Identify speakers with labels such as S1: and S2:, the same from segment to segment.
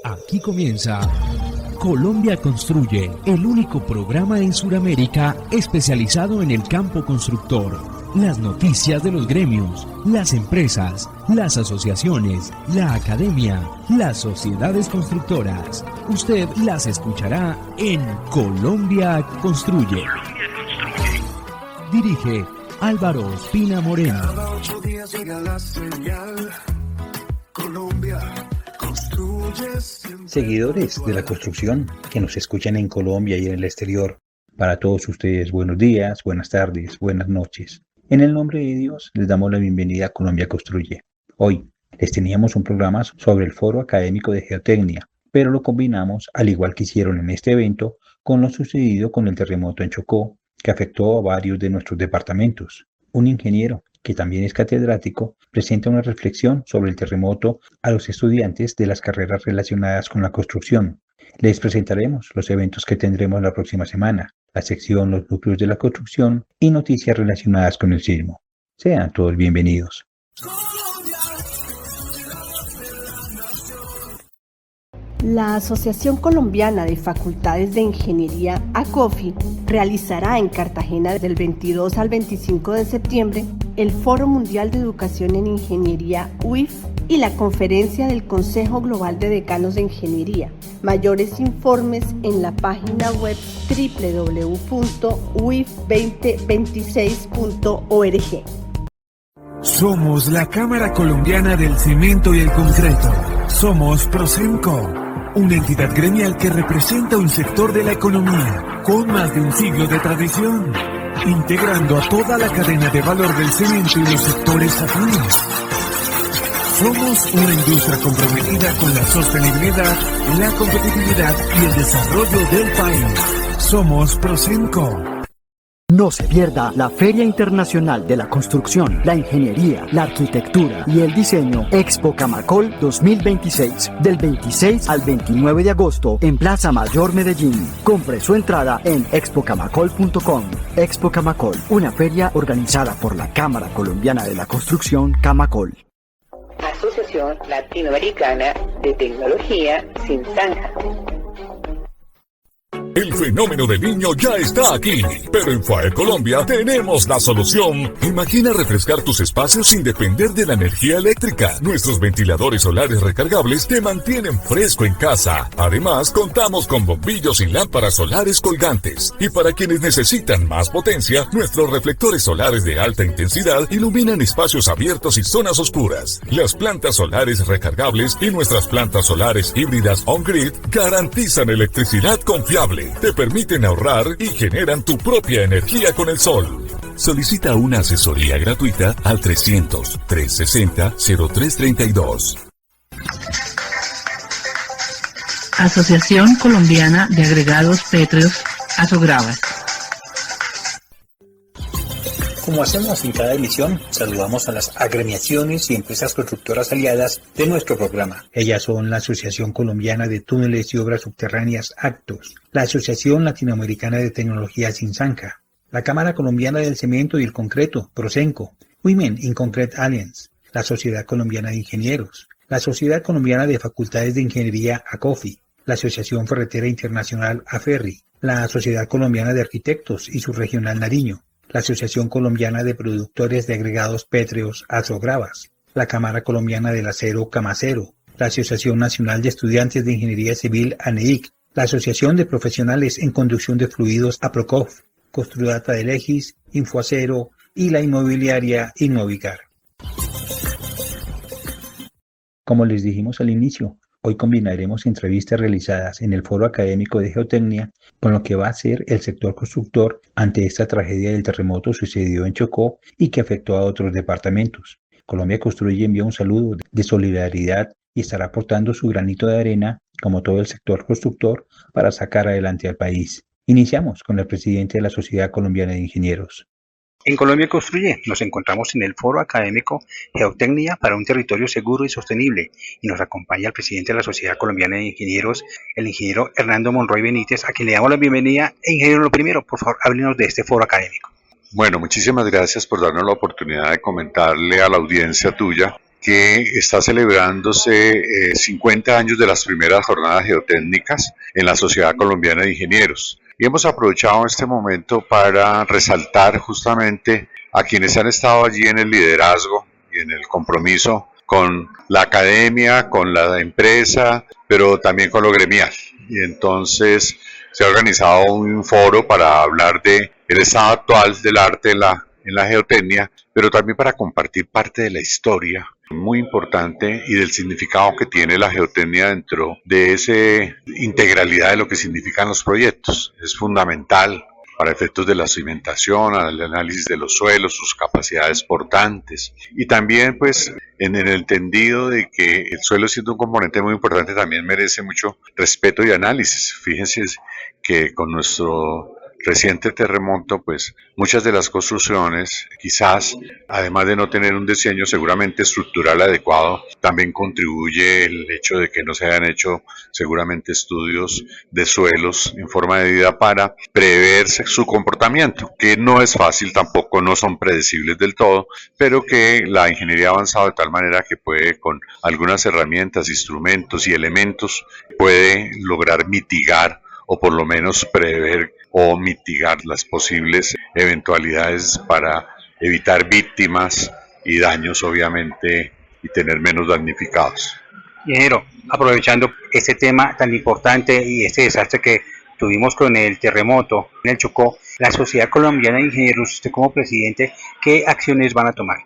S1: Aquí comienza Colombia Construye, el único programa en Sudamérica especializado en el campo constructor. Las noticias de los gremios, las empresas, las asociaciones, la academia, las sociedades constructoras. Usted las escuchará en Colombia Construye. Dirige Álvaro Ospina Moreno.
S2: Cada 8 días llega la señal. Colombia construye siempre.
S3: Seguidores de la construcción que nos escuchan en Colombia y en el exterior, para todos ustedes, buenos días, buenas tardes, buenas noches. En el nombre de Dios, les damos la bienvenida a Colombia Construye. Hoy les teníamos un programa sobre el Foro Académico de Geotecnia, pero lo combinamos, al igual que hicieron en este evento, con lo sucedido con el terremoto en Chocó, que afectó a varios de nuestros departamentos. Un ingeniero, que también es catedrático, presenta una reflexión sobre el terremoto a los estudiantes de las carreras relacionadas con la construcción. Les presentaremos los eventos que tendremos la próxima semana, la sección Los núcleos de la construcción y noticias relacionadas con el sismo. Sean todos bienvenidos.
S4: La Asociación Colombiana de Facultades de Ingeniería, ACOFI, realizará en Cartagena del 22 al 25 de septiembre el Foro Mundial de Educación en Ingeniería UIF y la conferencia del Consejo Global de Decanos de Ingeniería. Mayores informes en la página web www.uif2026.org.
S5: Somos la Cámara Colombiana del Cemento y el Concreto. Somos Procenco, una entidad gremial que representa un sector de la economía con más de un siglo de tradición, integrando a toda la cadena de valor del cemento y los sectores afines. Somos una industria comprometida con la sostenibilidad, la competitividad y el desarrollo del país. Somos Procenco.
S6: No se pierda la Feria Internacional de la Construcción, la Ingeniería, la Arquitectura y el Diseño Expo Camacol 2026, del 26 al 29 de agosto en Plaza Mayor Medellín. Compre su entrada en expocamacol.com. Expo Camacol, una feria organizada por la Cámara Colombiana de la Construcción, Camacol.
S7: Asociación Latinoamericana de Tecnología Sin Zanja.
S8: El fenómeno del Niño ya está aquí, pero en FAE Colombia tenemos la solución. Imagina refrescar tus espacios sin depender de la energía eléctrica. Nuestros ventiladores solares recargables te mantienen fresco en casa. Además, contamos con bombillos y lámparas solares colgantes. Y para quienes necesitan más potencia, nuestros reflectores solares de alta intensidad iluminan espacios abiertos y zonas oscuras. Las plantas solares recargables y nuestras plantas solares híbridas on-grid garantizan electricidad confiable. Te permiten ahorrar y generan tu propia energía con el sol. Solicita una asesoría gratuita al 300-360-0332.
S9: Asociación Colombiana de Agregados Pétreos, Asogravas.
S3: Como hacemos en cada emisión, saludamos a las agremiaciones y empresas constructoras aliadas de nuestro programa. Ellas son la Asociación Colombiana de Túneles y Obras Subterráneas Actos, la Asociación Latinoamericana de Tecnología Sin Zanja, la Cámara Colombiana del Cemento y el Concreto, Procenco, Women in Concrete Alliance, la Sociedad Colombiana de Ingenieros, la Sociedad Colombiana de Facultades de Ingeniería, ACOFI, la Asociación Ferretera Internacional, AFERRI, la Sociedad Colombiana de Arquitectos y su regional Nariño, la Asociación Colombiana de Productores de Agregados Pétreos, Asogravas, la Cámara Colombiana del Acero, Camacero, la Asociación Nacional de Estudiantes de Ingeniería Civil, ANEIC, la Asociación de Profesionales en Conducción de Fluidos, APROCOF, Construdata de Legis, Infoacero y la inmobiliaria Inmovicar. Como les dijimos al inicio, hoy combinaremos entrevistas realizadas en el Foro Académico de Geotecnia con lo que va a ser el sector constructor ante esta tragedia del terremoto sucedido en Chocó y que afectó a otros departamentos. Colombia Construye envía un saludo de solidaridad y estará aportando su granito de arena, como todo el sector constructor, para sacar adelante al país. Iniciamos con el presidente de la Sociedad Colombiana de Ingenieros.
S10: En Colombia Construye nos encontramos en el Foro Académico Geotecnia para un territorio seguro y sostenible y nos acompaña el presidente de la Sociedad Colombiana de Ingenieros, el ingeniero Hernando Monroy Benítez, a quien le damos la bienvenida. Ingeniero, lo primero, por favor, háblenos de este foro académico.
S11: Bueno, muchísimas gracias por darnos la oportunidad de comentarle a la audiencia tuya que está celebrándose 50 años de las primeras jornadas geotécnicas en la Sociedad Colombiana de Ingenieros. Y hemos aprovechado este momento para resaltar justamente a quienes han estado allí en el liderazgo y en el compromiso con la academia, con la empresa, pero también con lo gremial. Y entonces se ha organizado un foro para hablar del estado actual del arte en la geotecnia, pero también para compartir parte de la historia muy importante y del significado que tiene la geotecnia dentro de esa integralidad de lo que significan los proyectos. Es fundamental para efectos de la cimentación, el análisis de los suelos, sus capacidades portantes y también pues en el entendido de que el suelo, siendo un componente muy importante, también merece mucho respeto y análisis. Fíjense que con nuestro reciente terremoto, pues muchas de las construcciones, quizás, además de no tener un diseño seguramente estructural adecuado, también contribuye el hecho de que no se hayan hecho seguramente estudios de suelos en forma de vida para prever su comportamiento, que no es fácil, tampoco no son predecibles del todo, pero que la ingeniería ha avanzado de tal manera que puede, con algunas herramientas, instrumentos y elementos, puede lograr mitigar o por lo menos prever o mitigar las posibles eventualidades para evitar víctimas y daños, obviamente, y tener menos damnificados.
S10: Ingeniero, aprovechando este tema tan importante y este desastre que tuvimos con el terremoto en el Chocó, la Sociedad Colombiana de Ingenieros, usted como presidente, ¿qué acciones van a tomar?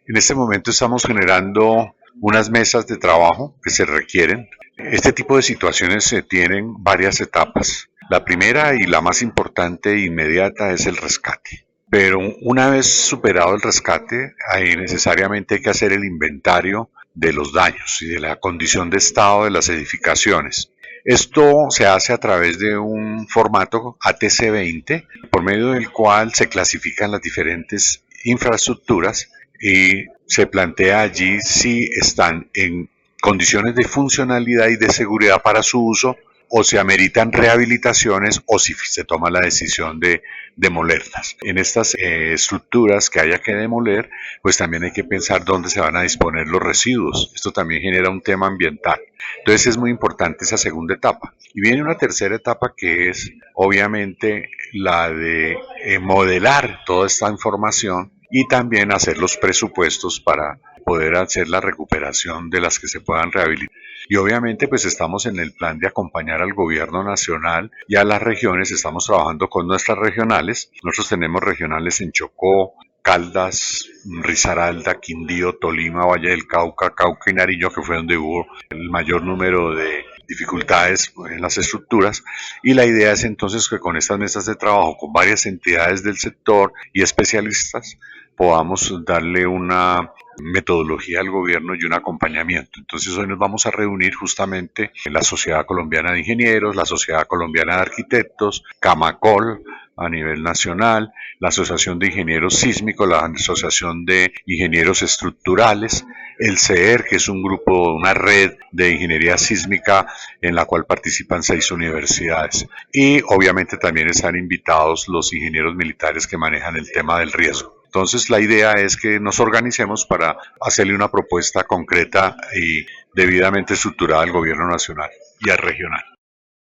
S11: En este momento estamos generando unas mesas de trabajo que se requieren. Este tipo de situaciones tienen varias etapas. La primera y la más importante e inmediata es el rescate. Pero una vez superado el rescate, necesariamente hay que hacer el inventario de los daños y de la condición de estado de las edificaciones. Esto se hace a través de un formato ATC20, por medio del cual se clasifican las diferentes infraestructuras y se plantea allí si están en condiciones de funcionalidad y de seguridad para su uso, o se ameritan rehabilitaciones, o si se toma la decisión de demolerlas. En estas estructuras que haya que demoler, pues también hay que pensar dónde se van a disponer los residuos. Esto también genera un tema ambiental. Entonces es muy importante esa segunda etapa. Y viene una tercera etapa que es obviamente la de modelar toda esta información y también hacer los presupuestos para poder hacer la recuperación de las que se puedan rehabilitar. Y obviamente pues estamos en el plan de acompañar al gobierno nacional y a las regiones. Estamos trabajando con nuestras regionales. Nosotros tenemos regionales en Chocó, Caldas, Risaralda, Quindío, Tolima, Valle del Cauca, Cauca y Nariño, que fue donde hubo el mayor número de dificultades en las estructuras, y la idea es entonces que con estas mesas de trabajo con varias entidades del sector y especialistas podamos darle una metodología al gobierno y un acompañamiento. Entonces hoy nos vamos a reunir justamente en la Sociedad Colombiana de Ingenieros, la Sociedad Colombiana de Arquitectos, Camacol a nivel nacional, la Asociación de Ingenieros Sísmicos, la Asociación de Ingenieros Estructurales, el CEER, que es un grupo, una red de ingeniería sísmica en la cual participan 6 universidades. Y obviamente también están invitados los ingenieros militares que manejan el tema del riesgo. Entonces la idea es que nos organicemos para hacerle una propuesta concreta y debidamente estructurada al gobierno nacional y al regional.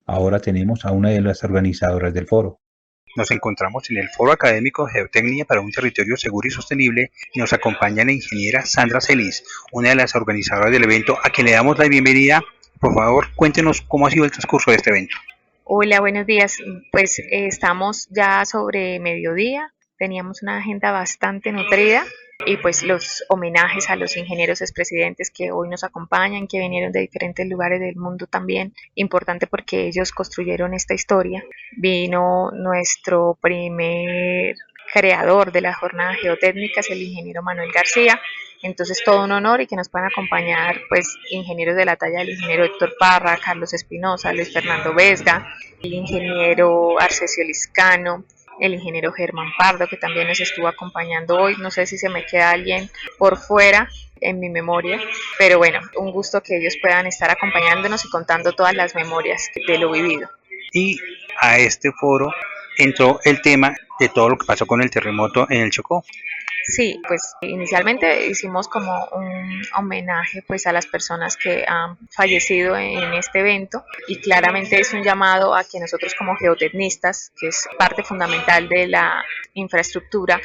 S3: Ahora tenemos a una de las organizadoras del foro.
S10: Nos encontramos en el Foro Académico Geotecnia para un Territorio Seguro y Sostenible y nos acompaña la ingeniera Sandra Celis, una de las organizadoras del evento, a quien le damos la bienvenida. Por favor, cuéntenos cómo ha sido el transcurso de este evento.
S12: Hola, buenos días. Pues estamos ya sobre mediodía. Teníamos una agenda bastante nutrida y pues los homenajes a los ingenieros expresidentes que hoy nos acompañan, que vinieron de diferentes lugares del mundo también, importante porque ellos construyeron esta historia. Vino nuestro primer creador de las jornadas geotécnicas, el ingeniero Manuel García, entonces todo un honor y que nos puedan acompañar pues ingenieros de la talla del ingeniero Héctor Parra, Carlos Espinosa, Luis Fernando Vesga, el ingeniero Arcesio Liscano, el ingeniero Germán Pardo, que también nos estuvo acompañando hoy. No sé si se me queda alguien por fuera en mi memoria, pero bueno, un gusto que ellos puedan estar acompañándonos y contando todas las memorias de lo vivido.
S10: Y a este foro entró el tema de todo lo que pasó con el terremoto en el Chocó.
S12: Sí, pues inicialmente hicimos como un homenaje pues a las personas que han fallecido en este evento y claramente es un llamado a que nosotros como geotecnistas, que es parte fundamental de la infraestructura,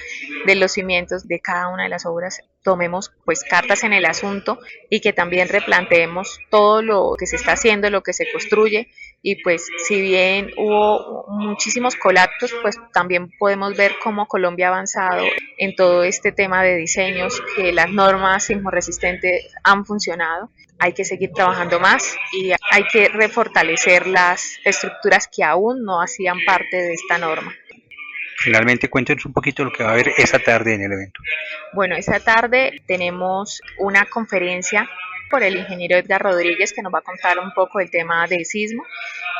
S12: de los cimientos de cada una de las obras, tomemos pues cartas en el asunto y que también replanteemos todo lo que se está haciendo, lo que se construye y pues si bien hubo muchísimos colapsos, pues también podemos ver cómo Colombia ha avanzado en todo este tema de diseños, que las normas sismorresistentes han funcionado. Hay que seguir trabajando más y hay que refortalecer las estructuras que aún no hacían parte de esta norma.
S10: Finalmente, cuéntenos un poquito lo que va a haber esta tarde en el evento.
S12: Bueno, esta tarde tenemos una conferencia por el ingeniero Edgar Rodríguez, que nos va a contar un poco del tema del sismo.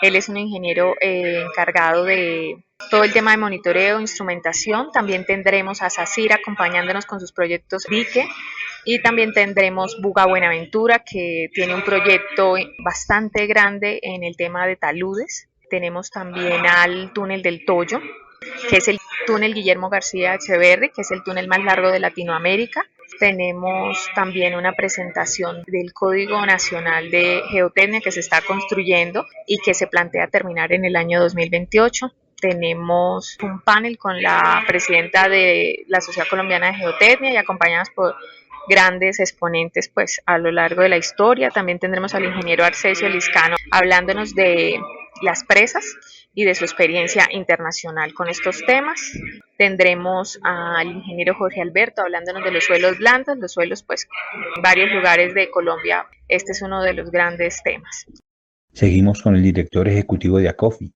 S12: Él es un ingeniero encargado de todo el tema de monitoreo, instrumentación. También tendremos a SACIR acompañándonos con sus proyectos dique. Y también tendremos Buga Buenaventura, que tiene un proyecto bastante grande en el tema de taludes. Tenemos también al túnel del Toyo, que es el túnel Guillermo García Echeverri, que es el túnel más largo de Latinoamérica. Tenemos también una presentación del Código Nacional de Geotecnia que se está construyendo y que se plantea terminar en el año 2028. Tenemos un panel con la presidenta de la Sociedad Colombiana de Geotecnia y acompañadas por grandes exponentes pues a lo largo de la historia. También tendremos al ingeniero Arcesio Liscano hablándonos de las presas y de su experiencia internacional con estos temas. Tendremos al ingeniero Jorge Alberto hablándonos de los suelos blandos, los suelos pues en varios lugares de Colombia. Este es uno de los grandes temas.
S3: Seguimos con el director ejecutivo de ACOFI.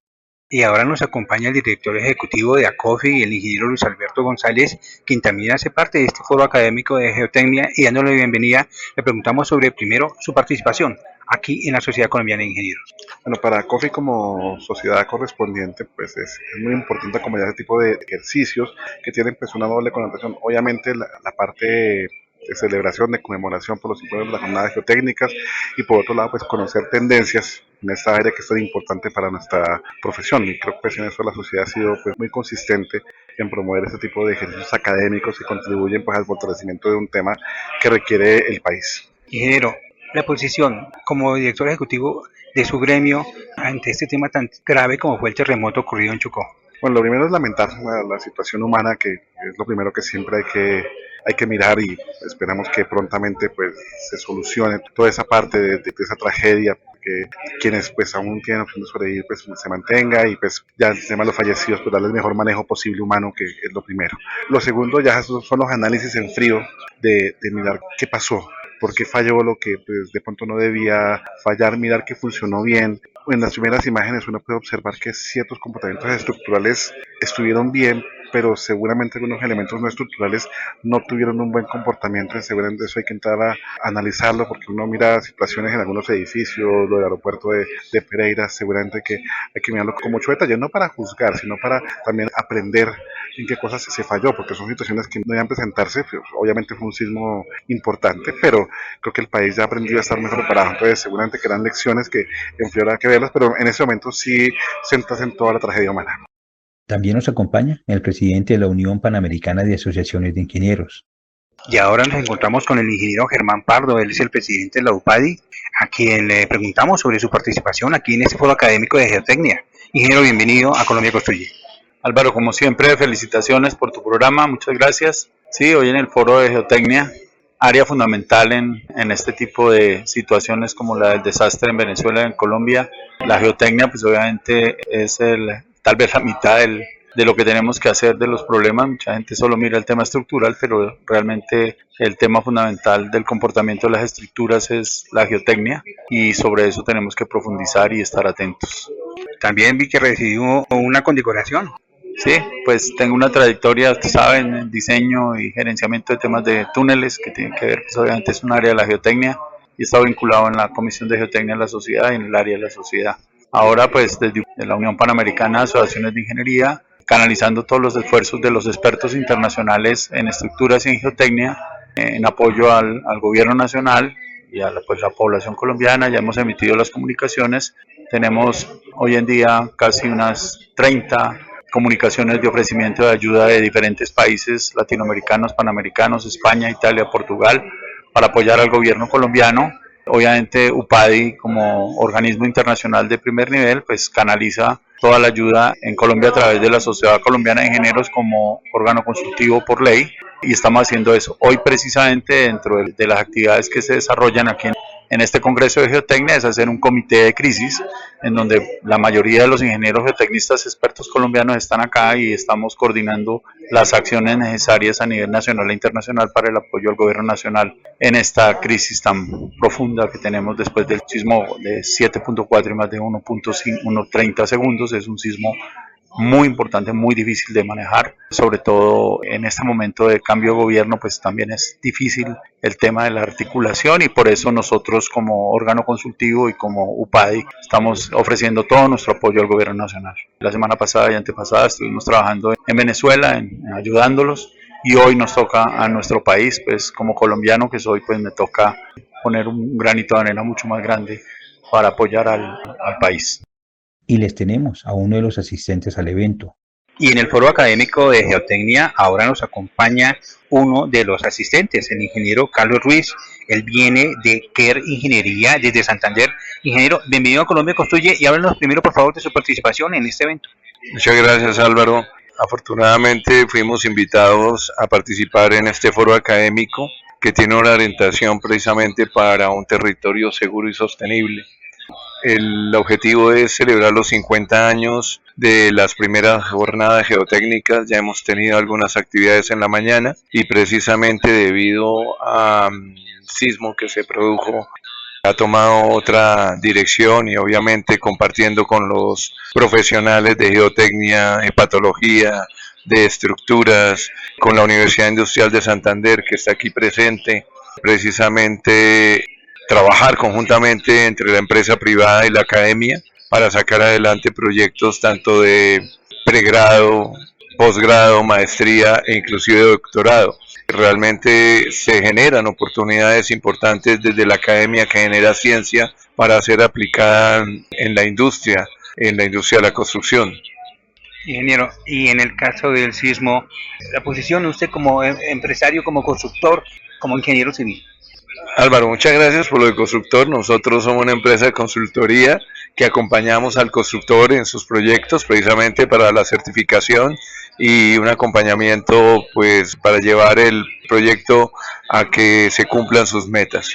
S10: Y ahora nos acompaña el director ejecutivo de ACOFI, el ingeniero Luis Alberto González, quien también hace parte de este foro académico de geotecnia, y dándole la bienvenida, le preguntamos sobre primero su participación aquí en la Sociedad Colombiana de Ingenieros.
S13: Bueno, para ACOFI como sociedad correspondiente, pues es muy importante acompañar este tipo de ejercicios que tienen pues una doble connotación. Obviamente la parte de celebración, de conmemoración por los 50 de las jornadas geotécnicas y por otro lado pues conocer tendencias en esta área que es tan importante para nuestra profesión, y creo que pues en eso la sociedad ha sido pues muy consistente en promover este tipo de ejercicios académicos que contribuyen pues al fortalecimiento de un tema que requiere el país.
S10: Ingeniero, la posición como director ejecutivo de su gremio ante este tema tan grave como fue el terremoto ocurrido en Chocó.
S13: Bueno, lo primero es lamentar la situación humana, que es lo primero que siempre hay que mirar, y esperamos que prontamente pues se solucione toda esa parte de esa tragedia, que quienes pues aún tienen opción de sobrevivir pues se mantenga, y pues ya el tema de los fallecidos pues darle el mejor manejo posible humano, que es lo primero. Lo segundo ya son los análisis en frío de mirar qué pasó, por qué falló lo que pues de pronto no debía fallar, mirar que funcionó bien. En las primeras imágenes uno puede observar que ciertos comportamientos estructurales estuvieron bien, pero seguramente algunos elementos no estructurales no tuvieron un buen comportamiento, y seguramente eso hay que entrar a analizarlo, porque uno mira situaciones en algunos edificios, lo del aeropuerto de Pereira, seguramente que hay que mirarlo con mucho detalle, no para juzgar, sino para también aprender en qué cosas se falló, porque son situaciones que no deben presentarse. Obviamente fue un sismo importante, pero creo que el país ya aprendió a estar mejor preparado, entonces seguramente que eran lecciones que en frío habrá que verlas, pero en ese momento sí se en toda la tragedia humana.
S3: También nos acompaña el presidente de la Unión Panamericana de Asociaciones de Ingenieros.
S10: Y ahora nos encontramos con el ingeniero Germán Pardo, él es el presidente de la UPADI, a quien le preguntamos sobre su participación aquí en este foro académico de geotecnia. Ingeniero, bienvenido a Colombia Construye.
S14: Álvaro, como siempre, felicitaciones por tu programa, muchas gracias. Sí, hoy en el foro de geotecnia, área fundamental en este tipo de situaciones como la del desastre en Venezuela y en Colombia. La geotecnia pues obviamente es tal vez la mitad de lo que tenemos que hacer de los problemas. Mucha gente solo mira el tema estructural, pero realmente el tema fundamental del comportamiento de las estructuras es la geotecnia, y sobre eso tenemos que profundizar y estar atentos.
S10: También vi que recibió una condecoración.
S14: Sí, pues tengo una trayectoria, ustedes saben, en diseño y gerenciamiento de temas de túneles, que tienen que ver, pues obviamente es un área de la geotecnia, y he estado vinculado en la Comisión de Geotecnia de la Sociedad y en el área de la sociedad. Ahora pues desde la Unión Panamericana de Asociaciones de Ingeniería, canalizando todos los esfuerzos de los expertos internacionales en estructuras y en geotecnia, en apoyo al gobierno nacional y a la población colombiana. Ya hemos emitido las comunicaciones, tenemos hoy en día casi unas 30 comunicaciones de ofrecimiento de ayuda de diferentes países latinoamericanos, panamericanos, España, Italia, Portugal, para apoyar al gobierno colombiano. Obviamente UPADI, como organismo internacional de primer nivel, pues canaliza toda la ayuda en Colombia a través de la Sociedad Colombiana de Ingenieros como órgano consultivo por ley, y estamos haciendo eso. Hoy precisamente dentro de las actividades que se desarrollan aquí en este Congreso de Geotecnia es hacer un comité de crisis en donde la mayoría de los ingenieros geotecnistas expertos colombianos están acá y estamos coordinando las acciones necesarias a nivel nacional e internacional para el apoyo al gobierno nacional en esta crisis tan profunda que tenemos después del sismo de 7.4 y más de 1.30 segundos. Es un sismo muy importante, muy difícil de manejar, sobre todo en este momento de cambio de gobierno, pues también es difícil el tema de la articulación, y por eso nosotros como órgano consultivo y como UPADI estamos ofreciendo todo nuestro apoyo al gobierno nacional. La semana pasada y antepasada estuvimos trabajando en Venezuela, en ayudándolos, y hoy nos toca a nuestro país, pues como colombiano que soy, pues me toca poner un granito de arena mucho más grande para apoyar al país.
S3: Y les tenemos a uno de los asistentes al evento.
S10: Y en el foro académico de Geotecnia ahora nos acompaña uno de los asistentes, el ingeniero Carlos Ruiz. Él viene de KER Ingeniería desde Santander. Ingeniero, bienvenido a Colombia Construye, y háblenos primero por favor de su participación en este evento.
S15: Muchas gracias, Álvaro. Afortunadamente fuimos invitados a participar en este foro académico que tiene una orientación precisamente para un territorio seguro y sostenible. El objetivo es celebrar los 50 años de las primeras jornadas geotécnicas. Ya hemos tenido algunas actividades en la mañana, y precisamente debido al sismo que se produjo ha tomado otra dirección, y obviamente compartiendo con los profesionales de geotecnia, de patología, de estructuras, con la Universidad Industrial de Santander, que está aquí presente, precisamente trabajar conjuntamente entre la empresa privada y la academia para sacar adelante proyectos tanto de pregrado, posgrado, maestría e inclusive doctorado. Realmente se generan oportunidades importantes desde la academia, que genera ciencia para ser aplicada en la industria de la construcción.
S10: Ingeniero, y en el caso del sismo, la posición usted como empresario, como constructor, como ingeniero civil.
S15: Álvaro, muchas gracias por lo de constructor. Nosotros somos una empresa de consultoría que acompañamos al constructor en sus proyectos precisamente para la certificación y un acompañamiento pues para llevar el proyecto a que se cumplan sus metas.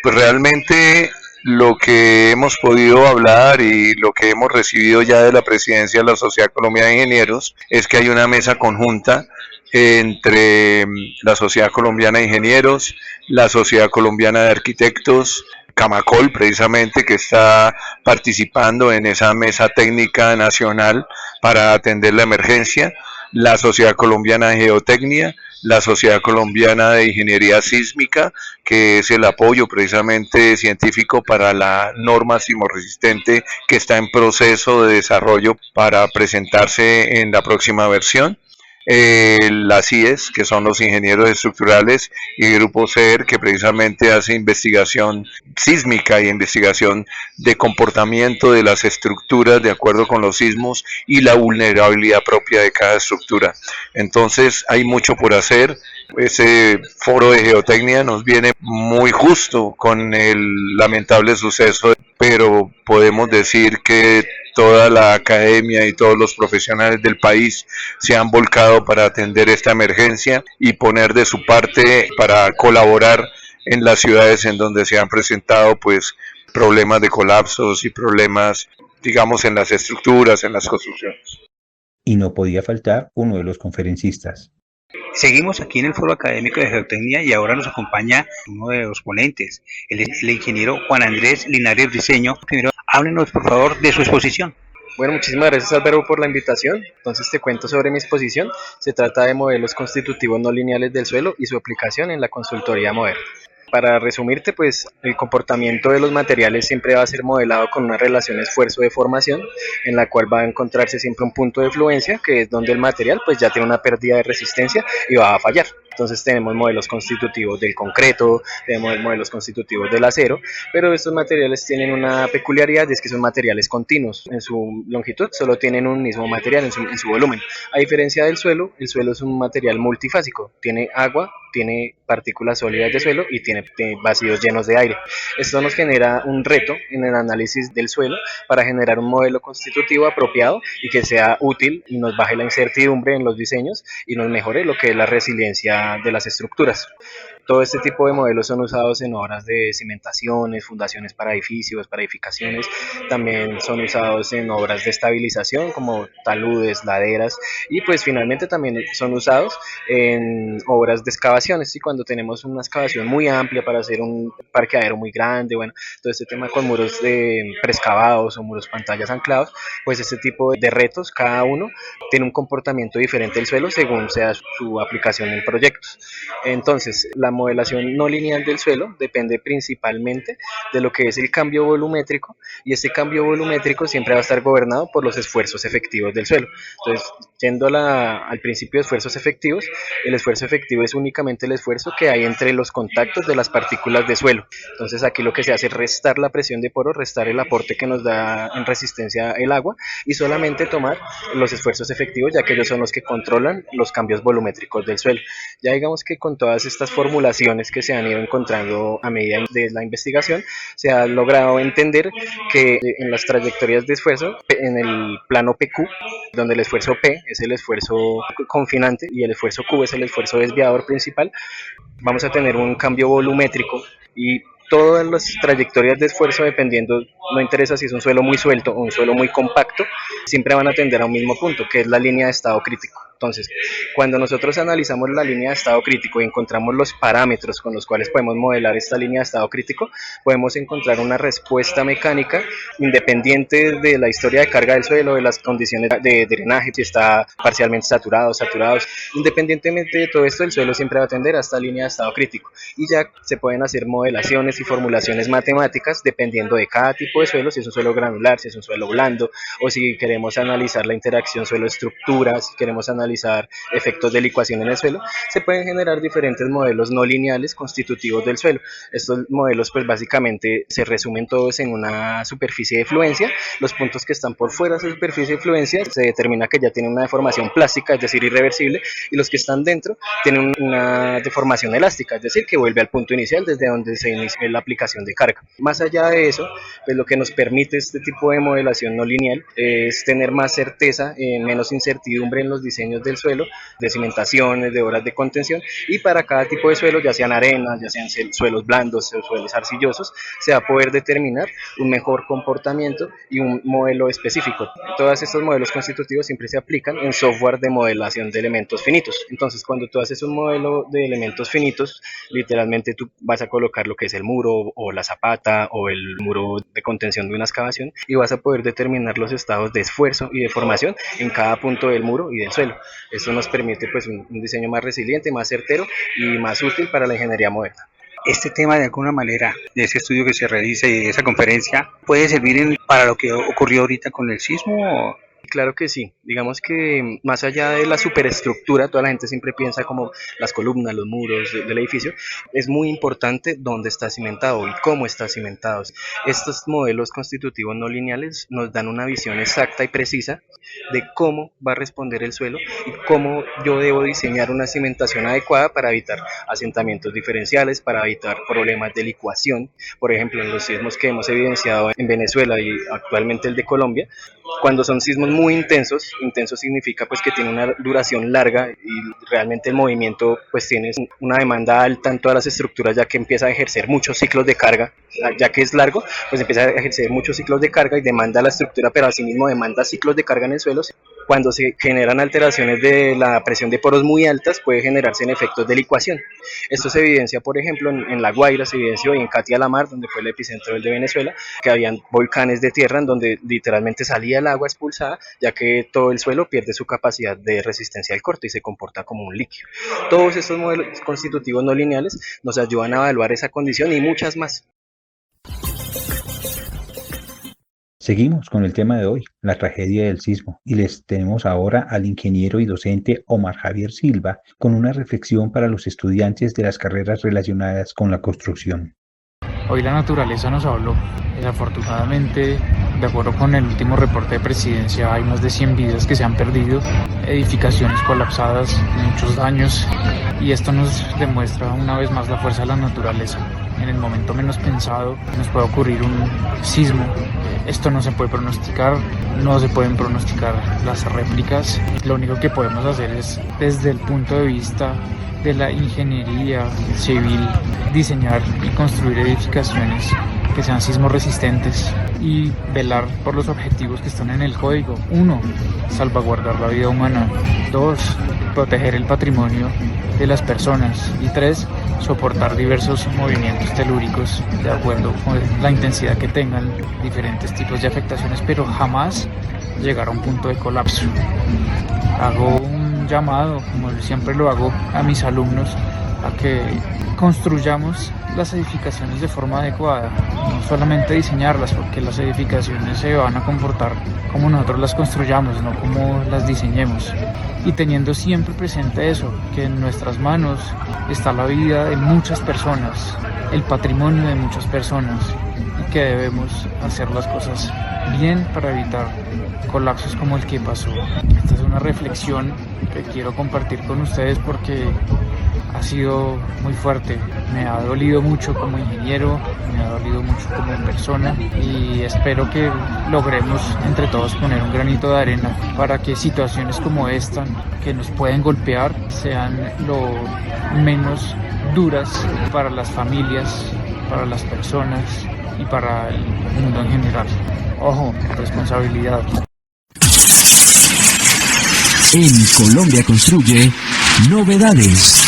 S15: Pues realmente lo que hemos podido hablar y lo que hemos recibido ya de la presidencia de la Sociedad Colombiana de Ingenieros es que hay una mesa conjunta entre la Sociedad Colombiana de Ingenieros, la Sociedad Colombiana de Arquitectos, Camacol precisamente, que está participando en esa mesa técnica nacional para atender la emergencia, la Sociedad Colombiana de Geotecnia, la Sociedad Colombiana de Ingeniería Sísmica, que es el apoyo precisamente científico para la norma sismoresistente que está en proceso de desarrollo para presentarse en la próxima versión. La CIES, que son los ingenieros estructurales, y el Grupo CER, que precisamente hace investigación sísmica y investigación de comportamiento de las estructuras de acuerdo con los sismos y la vulnerabilidad propia de cada estructura. Entonces hay mucho por hacer. Ese foro de geotecnia nos viene muy justo con el lamentable suceso, pero podemos decir que toda la academia y todos los profesionales del país se han volcado para atender esta emergencia y poner de su parte para colaborar en las ciudades en donde se han presentado pues problemas de colapsos y problemas, digamos, en las estructuras, en las construcciones.
S3: Y no podía faltar uno de los conferencistas.
S10: Seguimos aquí en el foro académico de Geotecnia y ahora nos acompaña uno de los ponentes, el ingeniero Juan Andrés Linares Briceño. Primero, háblenos por favor de su exposición.
S16: Bueno, muchísimas gracias Álvaro por la invitación. Entonces te cuento sobre mi exposición. Se trata de modelos constitutivos no lineales del suelo y su aplicación en la consultoría moderna. Para resumirte, pues el comportamiento de los materiales siempre va a ser modelado con una relación esfuerzo-deformación, en la cual va a encontrarse siempre un punto de fluencia, que es donde el material pues ya tiene una pérdida de resistencia y va a fallar. Entonces tenemos modelos constitutivos del concreto, tenemos modelos constitutivos del acero, pero estos materiales tienen una peculiaridad, y es que son materiales continuos. En su longitud solo tienen un mismo material en su volumen. A diferencia del suelo, el suelo es un material multifásico, tiene agua, tiene partículas sólidas de suelo y tiene vacíos llenos de aire. Esto nos genera un reto en el análisis del suelo para generar un modelo constitutivo apropiado y que sea útil y nos baje la incertidumbre en los diseños y nos mejore lo que es la resiliencia de las estructuras. Todo este tipo de modelos son usados en obras de cimentaciones, fundaciones para edificios, para edificaciones. También son usados en obras de estabilización como taludes, laderas, y pues finalmente también son usados en obras de excavaciones. Y cuando tenemos una excavación muy amplia para hacer un parqueadero muy grande, bueno, todo este tema con muros preexcavados o muros pantallas anclados, pues este tipo de retos, cada uno tiene un comportamiento diferente del suelo según sea su aplicación en proyectos. Entonces, la modelación no lineal del suelo depende principalmente de lo que es el cambio volumétrico, y este cambio volumétrico siempre va a estar gobernado por los esfuerzos efectivos del suelo. Entonces, yendo al principio de esfuerzos efectivos, el esfuerzo efectivo es únicamente el esfuerzo que hay entre los contactos de las partículas de suelo. Entonces aquí lo que se hace es restar la presión de poro, restar el aporte que nos da en resistencia el agua, y solamente tomar los esfuerzos efectivos, ya que ellos son los que controlan los cambios volumétricos del suelo. Ya digamos que con todas estas formulaciones que se han ido encontrando a medida de la investigación, se ha logrado entender que en las trayectorias de esfuerzo, en el plano PQ, donde el esfuerzo P es el esfuerzo confinante y el esfuerzo Q es el esfuerzo desviador principal, vamos a tener un cambio volumétrico, y todas las trayectorias de esfuerzo, dependiendo, no interesa si es un suelo muy suelto o un suelo muy compacto, siempre van a tender a un mismo punto, que es la línea de estado crítico. Entonces, cuando nosotros analizamos la línea de estado crítico y encontramos los parámetros con los cuales podemos modelar esta línea de estado crítico, podemos encontrar una respuesta mecánica independiente de la historia de carga del suelo, de las condiciones de drenaje, si está parcialmente saturados. Independientemente de todo esto, el suelo siempre va a tender a esta línea de estado crítico, y ya se pueden hacer modelaciones y formulaciones matemáticas dependiendo de cada tipo de suelo, si es un suelo granular, si es un suelo blando, o si queremos analizar la interacción suelo-estructura, si queremos analizar efectos de licuación en el suelo. Se pueden generar diferentes modelos no lineales constitutivos del suelo. Estos modelos pues básicamente se resumen todos en una superficie de fluencia. Los puntos que están por fuera de esa superficie de fluencia se determina que ya tienen una deformación plástica, es decir, irreversible, y los que están dentro tienen una deformación elástica, es decir, que vuelve al punto inicial desde donde se inició la aplicación de carga. Más allá de eso, pues lo que nos permite este tipo de modelación no lineal es tener más certeza, menos incertidumbre en los diseños del suelo, de cimentaciones, de obras de contención, y para cada tipo de suelo, ya sean arenas, ya sean suelos blandos, suelos arcillosos, se va a poder determinar un mejor comportamiento y un modelo específico. Todos estos modelos constitutivos siempre se aplican en software de modelación de elementos finitos. Entonces, cuando tú haces un modelo de elementos finitos, literalmente tú vas a colocar lo que es el muro o la zapata o el muro de contención de una excavación, y vas a poder determinar los estados de esfuerzo y de formación en cada punto del muro y del suelo. Esto nos permite pues un diseño más resiliente, más certero y más útil para la ingeniería moderna.
S10: Este tema, de alguna manera, de ese estudio que se realiza y de esa conferencia, ¿puede servir para lo que ocurrió ahorita con el sismo?
S16: Claro que sí, digamos que más allá de la superestructura, toda la gente siempre piensa como las columnas, los muros del edificio, es muy importante dónde está cimentado y cómo está cimentado. Estos modelos constitutivos no lineales nos dan una visión exacta y precisa de cómo va a responder el suelo y cómo yo debo diseñar una cimentación adecuada para evitar asentamientos diferenciales, para evitar problemas de licuación. Por ejemplo, en los sismos que hemos evidenciado en Venezuela y actualmente el de Colombia, cuando son sismos muy intenso significa pues que tiene una duración larga y realmente el movimiento pues tiene una demanda alta en todas las estructuras, ya que empieza a ejercer muchos ciclos de carga, ya que es largo, pues empieza a ejercer muchos ciclos de carga y demanda la estructura, pero asimismo demanda ciclos de carga en el suelo. Cuando se generan alteraciones de la presión de poros muy altas, puede generarse en efectos de licuación. Esto se evidencia, por ejemplo, en La Guaira, se evidenció, y en Catia la Mar, donde fue el epicentro del de Venezuela, que habían volcanes de tierra en donde literalmente salía el agua expulsada, ya que todo el suelo pierde su capacidad de resistencia al corte y se comporta como un líquido. Todos estos modelos constitutivos no lineales nos ayudan a evaluar esa condición y muchas más.
S3: Seguimos con el tema de hoy, la tragedia del sismo, y les tenemos ahora al ingeniero y docente Omar Javier Silva con una reflexión para los estudiantes de las carreras relacionadas con la construcción.
S17: Hoy la naturaleza nos habló. Desafortunadamente, de acuerdo con el último reporte de presidencia, hay más de 100 vidas que se han perdido, edificaciones colapsadas, muchos daños, y esto nos demuestra una vez más la fuerza de la naturaleza. En el momento menos pensado nos puede ocurrir un sismo. Esto no se puede pronosticar, no se pueden pronosticar las réplicas. Lo único que podemos hacer es, desde el punto de vista de la ingeniería civil, diseñar y construir edificaciones que sean sismo resistentes y velar por los objetivos que están en el código. 1. Salvaguardar la vida humana. 2. Proteger el patrimonio de las personas. Y 3. Soportar diversos movimientos telúricos de acuerdo con la intensidad que tengan diferentes tipos de afectaciones, pero jamás llegar a un punto de colapso. Hago un llamado, como siempre lo hago, a mis alumnos a que construyamos las edificaciones de forma adecuada, no solamente diseñarlas, porque las edificaciones se van a comportar como nosotros las construyamos, no como las diseñemos, y teniendo siempre presente eso, que en nuestras manos está la vida de muchas personas, el patrimonio de muchas personas, y que debemos hacer las cosas bien para evitar colapsos como el que pasó. Esta es una reflexión que quiero compartir con ustedes porque ha sido muy fuerte. Me ha dolido mucho como ingeniero, me ha dolido mucho como persona, y espero que logremos entre todos poner un granito de arena para que situaciones como esta, que nos pueden golpear, sean lo menos duras para las familias, para las personas y para el mundo en general. Ojo, responsabilidad.
S1: En Colombia Construye, novedades.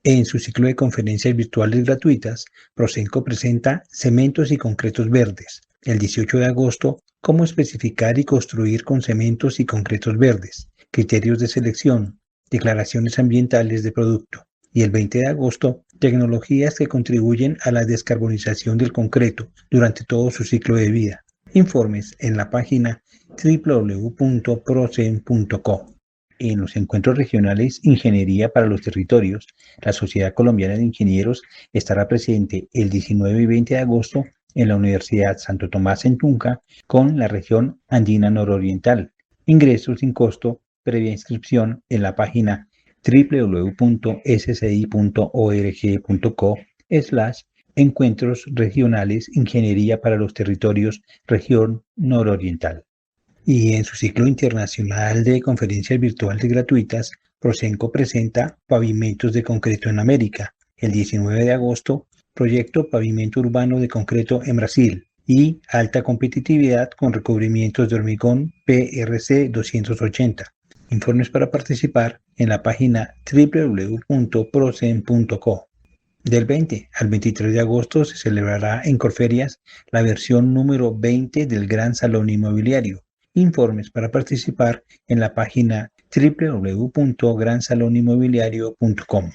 S3: En su ciclo de conferencias virtuales gratuitas, Prosenco presenta Cementos y Concretos Verdes. El 18 de agosto, cómo especificar y construir con cementos y concretos verdes, criterios de selección, declaraciones ambientales de producto. Y el 20 de agosto, tecnologías que contribuyen a la descarbonización del concreto durante todo su ciclo de vida. Informes en la página www.procen.co. En los encuentros regionales Ingeniería para los Territorios, la Sociedad Colombiana de Ingenieros estará presente el 19 y 20 de agosto en la Universidad Santo Tomás en Tunja con la región andina nororiental. Ingreso sin costo, previa inscripción en la página www.sci.org.co/encuentros regionales Ingeniería para los Territorios, región nororiental. Y en su ciclo internacional de conferencias virtuales gratuitas, Prosenco presenta Pavimentos de Concreto en América. El 19 de agosto, Proyecto Pavimento Urbano de Concreto en Brasil y Alta Competitividad con Recubrimientos de Hormigón PRC 280. Informes para participar en la página www.procen.co. Del 20 al 23 de agosto se celebrará en Corferias la versión número 20 del Gran Salón Inmobiliario. Informes para participar en la página www.gransalonimobiliario.com.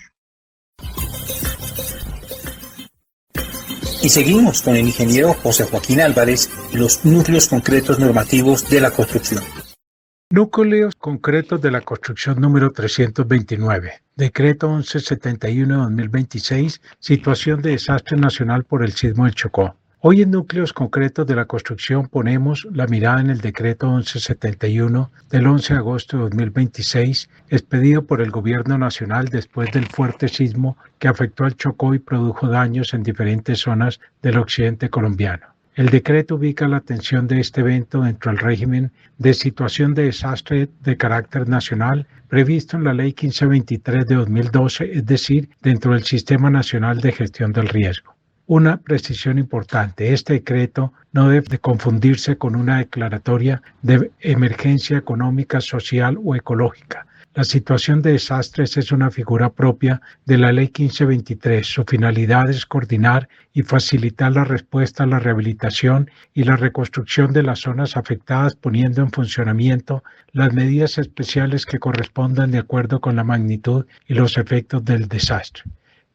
S10: Y seguimos con el ingeniero José Joaquín Álvarez y los núcleos concretos normativos de la construcción.
S18: Núcleos concretos de la construcción número 329. Decreto 1171-2026, situación de desastre nacional por el sismo del Chocó. Hoy en Núcleos Concretos de la Construcción ponemos la mirada en el Decreto 1171 del 11 de agosto de 2026, expedido por el Gobierno Nacional después del fuerte sismo que afectó al Chocó y produjo daños en diferentes zonas del occidente colombiano. El decreto ubica la atención de este evento dentro del régimen de situación de desastre de carácter nacional previsto en la Ley 1523 de 2012, es decir, dentro del Sistema Nacional de Gestión del Riesgo. Una precisión importante, este decreto no debe de confundirse con una declaratoria de emergencia económica, social o ecológica. La situación de desastres es una figura propia de la Ley 1523. Su finalidad es coordinar y facilitar la respuesta a la rehabilitación y la reconstrucción de las zonas afectadas, poniendo en funcionamiento las medidas especiales que correspondan de acuerdo con la magnitud y los efectos del desastre.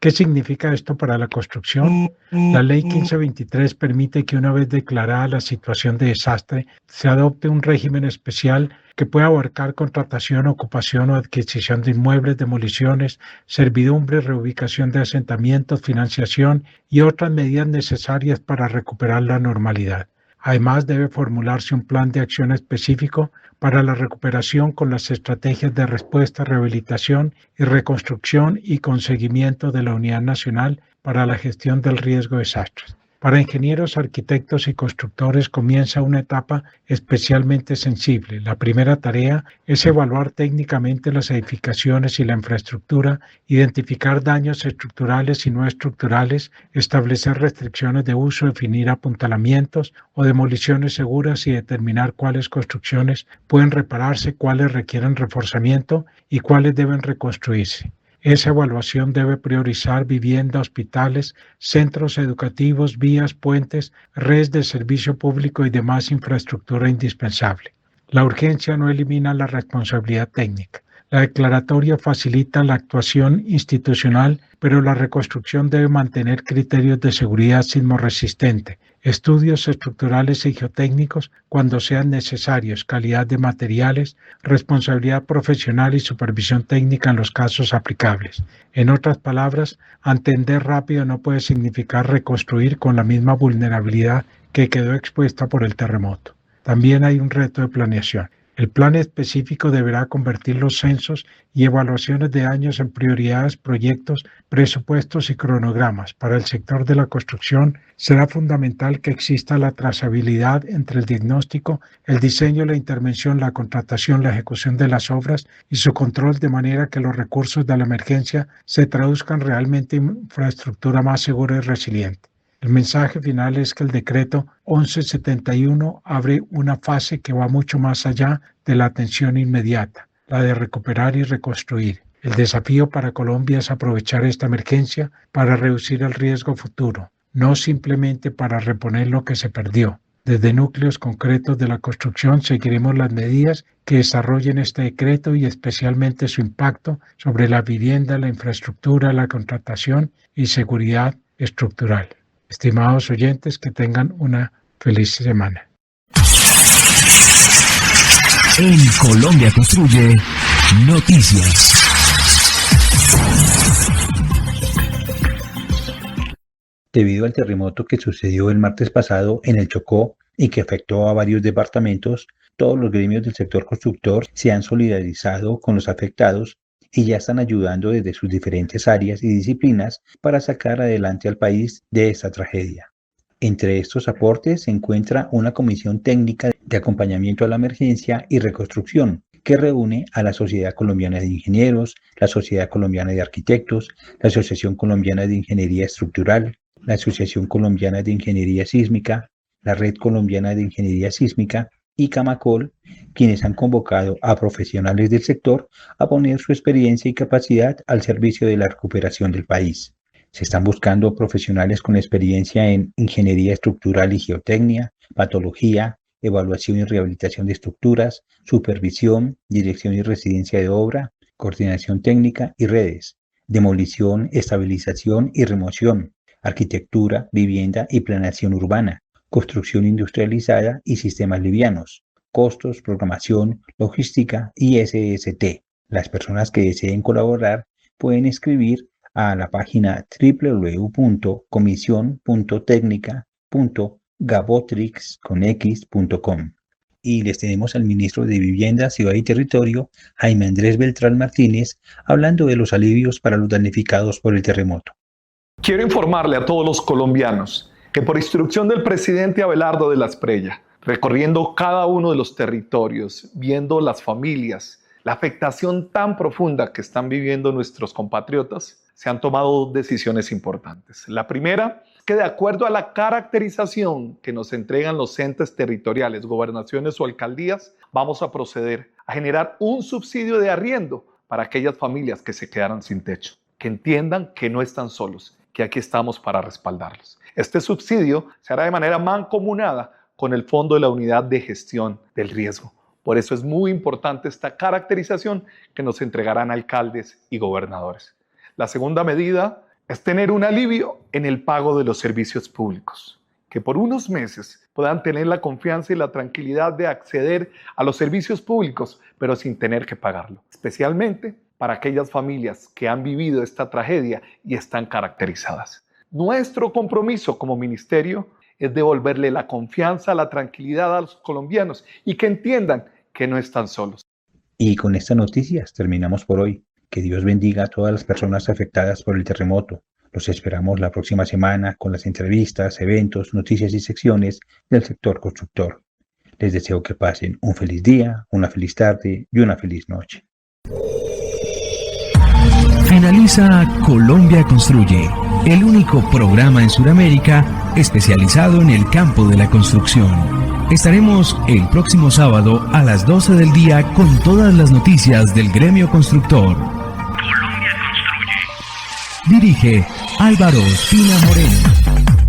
S18: ¿Qué significa esto para la construcción? La Ley 1523 permite que una vez declarada la situación de desastre, se adopte un régimen especial que pueda abarcar contratación, ocupación o adquisición de inmuebles, demoliciones, servidumbre, reubicación de asentamientos, financiación y otras medidas necesarias para recuperar la normalidad. Además, debe formularse un plan de acción específico para la recuperación con las estrategias de respuesta, rehabilitación y reconstrucción y con seguimiento de la Unidad Nacional para la Gestión del Riesgo de Desastres. Para ingenieros, arquitectos y constructores comienza una etapa especialmente sensible. La primera tarea es evaluar técnicamente las edificaciones y la infraestructura, identificar daños estructurales y no estructurales, establecer restricciones de uso, definir apuntalamientos o demoliciones seguras y determinar cuáles construcciones pueden repararse, cuáles requieren reforzamiento y cuáles deben reconstruirse. Esa evaluación debe priorizar vivienda, hospitales, centros educativos, vías, puentes, redes de servicio público y demás infraestructura indispensable. La urgencia no elimina la responsabilidad técnica. La declaratoria facilita la actuación institucional, pero la reconstrucción debe mantener criterios de seguridad sismorresistente, estudios estructurales y geotécnicos cuando sean necesarios, calidad de materiales, responsabilidad profesional y supervisión técnica en los casos aplicables. En otras palabras, atender rápido no puede significar reconstruir con la misma vulnerabilidad que quedó expuesta por el terremoto. También hay un reto de planeación. El plan específico deberá convertir los censos y evaluaciones de daños en prioridades, proyectos, presupuestos y cronogramas. Para el sector de la construcción será fundamental que exista la trazabilidad entre el diagnóstico, el diseño, la intervención, la contratación, la ejecución de las obras y su control de manera que los recursos de la emergencia se traduzcan realmente en infraestructura más segura y resiliente. El mensaje final es que el decreto 1171 abre una fase que va mucho más allá de la atención inmediata, la de recuperar y reconstruir. El desafío para Colombia es aprovechar esta emergencia para reducir el riesgo futuro, no simplemente para reponer lo que se perdió. Desde núcleos concretos de la construcción seguiremos las medidas que desarrollen este decreto y especialmente su impacto sobre la vivienda, la infraestructura, la contratación y seguridad estructural. Estimados oyentes, que tengan una feliz semana.
S1: En Colombia Construye, noticias.
S3: Debido al terremoto que sucedió el martes pasado en el Chocó y que afectó a varios departamentos, todos los gremios del sector constructor se han solidarizado con los afectados y ya están ayudando desde sus diferentes áreas y disciplinas para sacar adelante al país de esta tragedia. Entre estos aportes se encuentra una comisión técnica de acompañamiento a la emergencia y reconstrucción que reúne a la Sociedad Colombiana de Ingenieros, la Sociedad Colombiana de Arquitectos, la Asociación Colombiana de Ingeniería Estructural, la Asociación Colombiana de Ingeniería Sísmica, la Red Colombiana de Ingeniería Sísmica y Camacol, quienes han convocado a profesionales del sector a poner su experiencia y capacidad al servicio de la recuperación del país. Se están buscando profesionales con experiencia en ingeniería estructural y geotecnia, patología, evaluación y rehabilitación de estructuras, supervisión, dirección y residencia de obra, coordinación técnica y redes, demolición, estabilización y remoción, arquitectura, vivienda y planeación urbana, construcción industrializada y sistemas livianos, costos, programación, logística y SST. Las personas que deseen colaborar pueden escribir a la página www.comision.tecnica.gabotrix.com. Y les tenemos al ministro de Vivienda, Ciudad y Territorio, Jaime Andrés Beltrán Martínez, hablando de los alivios para los damnificados por el terremoto.
S19: Quiero informarle a todos los colombianos que por instrucción del presidente Abelardo de la Espriella, recorriendo cada uno de los territorios, viendo las familias, la afectación tan profunda que están viviendo nuestros compatriotas, se han tomado dos decisiones importantes. La primera, que de acuerdo a la caracterización que nos entregan los entes territoriales, gobernaciones o alcaldías, vamos a proceder a generar un subsidio de arriendo para aquellas familias que se quedaran sin techo, que entiendan que no están solos, que aquí estamos para respaldarlos. Este subsidio se hará de manera mancomunada con el Fondo de la Unidad de Gestión del Riesgo. Por eso es muy importante esta caracterización que nos entregarán alcaldes y gobernadores. La segunda medida es tener un alivio en el pago de los servicios públicos, que por unos meses puedan tener la confianza y la tranquilidad de acceder a los servicios públicos, pero sin tener que pagarlo, especialmente para aquellas familias que han vivido esta tragedia y están caracterizadas. Nuestro compromiso como ministerio es devolverle la confianza, la tranquilidad a los colombianos y que entiendan que no están solos.
S3: Y con estas noticias terminamos por hoy. Que Dios bendiga a todas las personas afectadas por el terremoto. Los esperamos la próxima semana con las entrevistas, eventos, noticias y secciones del sector constructor. Les deseo que pasen un feliz día, una feliz tarde y una feliz noche.
S1: Finaliza Colombia Construye, el único programa en Sudamérica especializado en el campo de la construcción. Estaremos el próximo sábado a las 12 del día con todas las noticias del gremio constructor. Colombia Construye. Dirige Álvaro Espina Moreno.